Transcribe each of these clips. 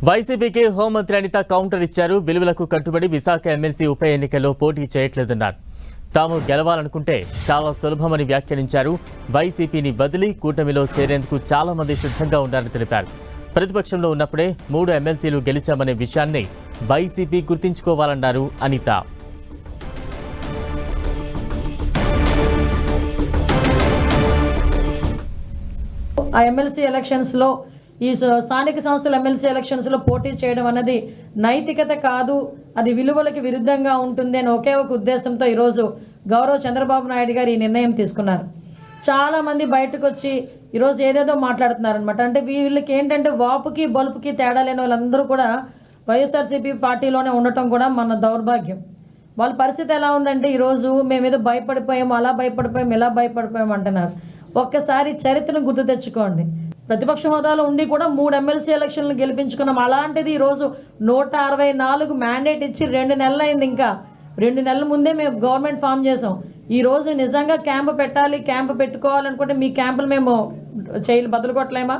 వైసీపీకి హోంమంత్రి అనిత కౌంటర్ ఇచ్చారు. విలువలకు కట్టుబడి విశాఖ ఎమ్మెల్సీ ఉప ఎన్నికల్లో పోటీ చేయట్లేదన్నారు. తాము గెలవాలనుకుంటే చాలా సులభమని వ్యాఖ్యానించారు. వైసీపీని వదిలి కూటమిలో చేరేందుకు చాలా మంది సిద్ధంగా ఉన్నారని తెలిపారు. ప్రతిపక్షంలో ఉన్నప్పుడే 3 ఎమ్మెల్సీలు గెలిచామనే విషయాన్ని వైసీపీ గుర్తుంచుకోవాలన్నారు అనిత. ఆ ఎమ్మెల్సీ ఎలక్షన్స్లో ఈ స్థానిక సంస్థల ఎమ్మెల్సీ ఎలక్షన్స్లో పోటీ చేయడం అన్నది నైతికత కాదు, అది విలువలకి విరుద్ధంగా ఉంటుంది అని ఒకే ఒక ఉద్దేశంతో ఈరోజు గౌరవ చంద్రబాబు నాయుడు గారు ఈ నిర్ణయం తీసుకున్నారు. చాలామంది బయటకు వచ్చి ఈరోజు ఏదేదో మాట్లాడుతున్నారనమాట. అంటే వీళ్ళకి ఏంటంటే వాపుకి బలుపుకి తేడా లేని వాళ్ళందరూ కూడా వైఎస్ఆర్సీపీ పార్టీలోనే ఉండటం కూడా మన దౌర్భాగ్యం. వాళ్ళ పరిస్థితి ఎలా ఉందంటే ఈరోజు మేమేదో భయపడిపోయాము, అలా భయపడిపోయాము, ఇలా భయపడిపోయాము అంటున్నారు. ఒక్కసారి చరిత్రను గుర్తు తెచ్చుకోండి. ప్రతిపక్ష హోదాలో ఉండి కూడా 3 ఎమ్మెల్సీ ఎలక్షన్లు గెలిపించుకున్నాం. అలాంటిది ఈరోజు 164 మ్యాండేట్ ఇచ్చి 2 నెలలు అయింది. ఇంకా 2 నెలల ముందే మేము గవర్నమెంట్ ఫామ్ చేసాం. ఈరోజు నిజంగా క్యాంపు పెట్టాలి, క్యాంపు పెట్టుకోవాలనుకుంటే మీ క్యాంపులు మేము బదులు కొట్టలేమా?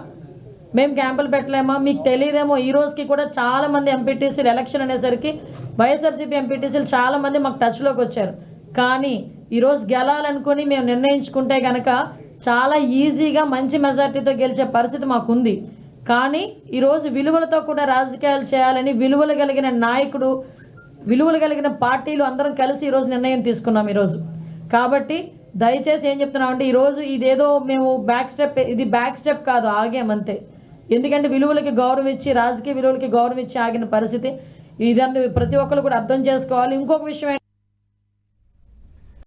మేము క్యాంపులు పెట్టలేమా? మీకు తెలియదేమో, ఈ రోజుకి కూడా చాలామంది ఎంపీటీసీలు ఎలక్షన్ అనేసరికి వైఎస్ఆర్సీపీ ఎంపీటీసీలు చాలామంది మాకు టచ్లోకి వచ్చారు. కానీ ఈరోజు గెలాలనుకుని మేము నిర్ణయించుకుంటే కనుక చాలా ఈజీగా మంచి మెజార్టీతో గెలిచే పరిస్థితి మాకుంది. కానీ ఈరోజు విలువలతో కూడా రాజకీయాలు చేయాలని విలువలు కలిగిన నాయకుడు, విలువలు కలిగిన పార్టీలు అందరం కలిసి ఈరోజు నిర్ణయం తీసుకున్నాం ఈరోజు. కాబట్టి దయచేసి ఏం చెప్తున్నామంటే ఈరోజు ఇదేదో మేము ఇది బ్యాక్ స్టెప్ కాదు, ఆగామంతే. ఎందుకంటే విలువలకి గౌరవం ఇచ్చి, రాజకీయ విలువలకి గౌరవం ఇచ్చి ఆగిన పరిస్థితి ఇదంతా ప్రతి ఒక్కరు కూడా అర్థం చేసుకోవాలి. ఇంకొక విషయం